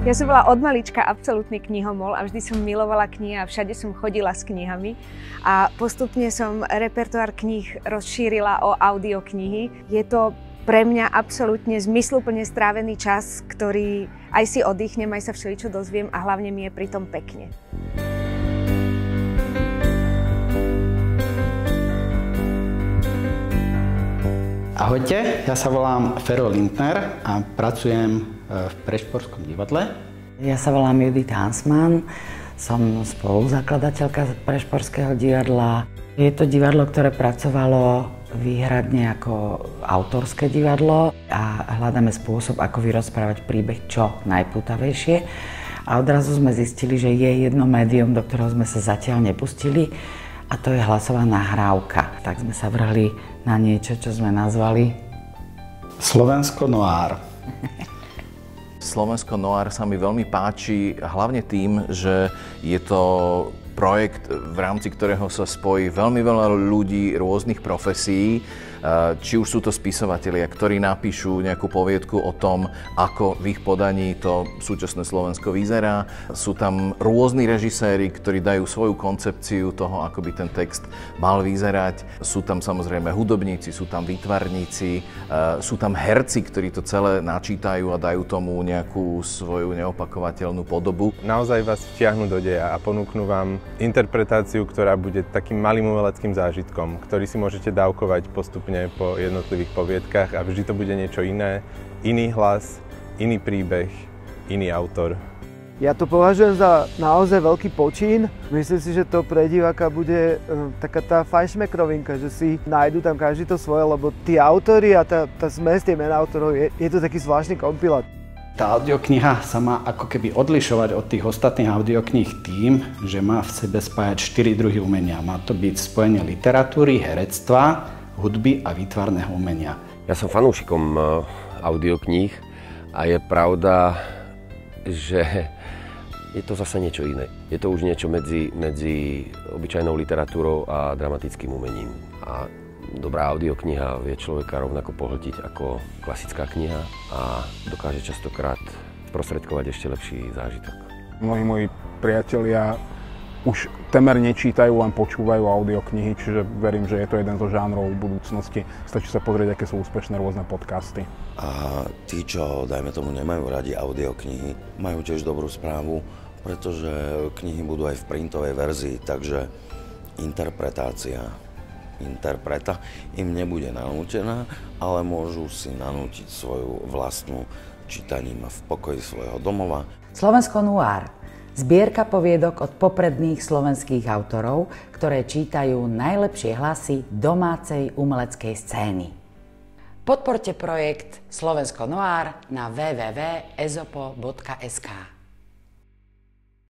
Ja som bola od malička absolútny knihomol a vždy som milovala knihy a všade som chodila s knihami. A postupne som repertoár kníh rozšírila o audioknihy. Je to pre mňa absolútne zmysluplne strávený čas, ktorý aj si oddychnem, aj sa všeličo dozviem a hlavne mi je pritom pekne. Ahojte, ja sa volám Fero Lindner a pracujem v Prešporskom divadle. Ja sa volám Judith Hansmann, som spoluzakladateľka Prešporského divadla. Je to divadlo, ktoré pracovalo výhradne ako autorské divadlo a hľadáme spôsob, ako vyrozprávať príbeh čo najpútavejšie. A odrazu sme zistili, že je jedno médium, do ktorého sme sa zatiaľ nepustili, a to je hlasová nahrávka. Tak sme sa vrhli na niečo, čo sme nazvali Slovensko noir. Slovensko noir sa mi veľmi páči, hlavne tým, že je to projekt, v rámci ktorého sa spojí veľmi veľa ľudí rôznych profesí. Či už sú to spisovatelia, ktorí napíšu nejakú poviedku o tom, ako v ich podaní to súčasné Slovensko vyzerá. Sú tam rôzni režiséri, ktorí dajú svoju koncepciu toho, ako by ten text mal vyzerať. Sú tam samozrejme hudobníci, sú tam výtvarníci, sú tam herci, ktorí to celé načítajú a dajú tomu nejakú svoju neopakovateľnú podobu. Naozaj vás vtiahnu do deja a ponúknu vám interpretáciu, ktorá bude takým malým umeleckým zážitkom, ktorý si môžete dávkovať postupne po jednotlivých poviedkach a vždy to bude niečo iné, iný hlas, iný príbeh, iný autor. Ja to považujem za naozaj veľký počín. Myslím si, že to pre diváka bude taká tá fajnšmekrovinka, že si nájdu tam každý to svoje, lebo tí autori a tá zmes tie mená autorov, je to taký zvláštny kompilát. Tá audiokniha sa má ako keby odlišovať od tých ostatných audiokníh tým, že má v sebe spájať 4 druhy umenia. Má to byť spojenie literatúry, herectva, hudby a výtvarného umenia. Ja som fanúšikom audiokníh a je pravda, že je to zase niečo iné. Je to už niečo medzi obyčajnou literatúrou a dramatickým umením. A dobrá audiokniha vie človeka rovnako pohltiť ako klasická kniha a dokáže častokrát sprostredkovať ešte lepší zážitok. Mnohí moji priatelia už temer nečítajú, len počúvajú audioknihy, čiže verím, že je to jeden zo žánrov v budúcnosti. Stačí sa pozrieť, aké sú úspešné rôzne podcasty. A tí, čo, dajme tomu, nemajú radi audioknihy, majú tiež dobrú správu, pretože knihy budú aj v printovej verzii, takže interpreta im nebude nanútená, ale môžu si nanútiť svoju vlastnú čítaním v pokoji svojho domova. Slovensko noir. Zbierka poviedok od popredných slovenských autorov, ktoré čítajú najlepšie hlasy domácej umeleckej scény. Podporte projekt Slovensko noir na www.ezopo.sk.